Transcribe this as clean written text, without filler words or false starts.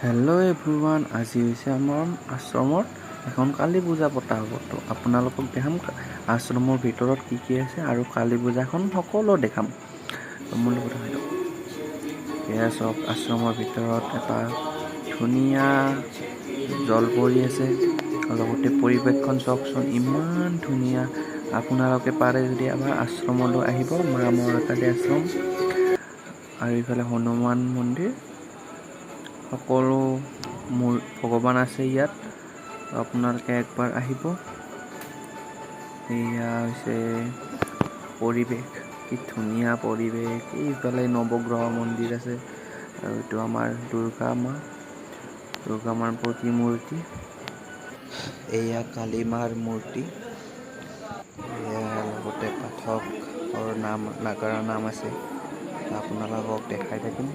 Hello' everyone, আজি হৈছে আমাৰ আশ্ৰমত এখন কালী পূজা পতা হ'ব। তো আপোনালোকক দেখাম আশ্ৰমৰ ভিতৰত কি কি আছে আৰু কালী পূজাখন সকলো দেখাম। মোৰ লগত আহিব। এয়া চাওক, আশ্ৰমৰ ভিতৰত এটা ধুনীয়া জল পৰি আছে। লগতে পৰিৱেশখন চাওকচোন, ইমান ধুনীয়া। আপোনালোকে পাৰে যদি এবাৰ আশ্ৰমলৈ আহিব, মা মহাকালী আশ্ৰম। আৰু ইফালে হনুমান মন্দিৰ, সকলো ভগৱান আছে ইয়াত। আপোনালোকে একবাৰ আহিব। এয়া হৈছে পৰিৱেশ, কি ধুনীয়া পৰিৱেশ। এইফালে নৱগ্ৰহ মন্দিৰ আছে আৰু এইটো আমাৰ দুৰ্গা মাৰ প্ৰতিমূৰ্তি। এয়া কালী মাৰ মূৰ্তি। এয়া লগতে পাঠকৰ নাগাৰা নাম আছে, আপোনালোকক দেখাই থাকিম।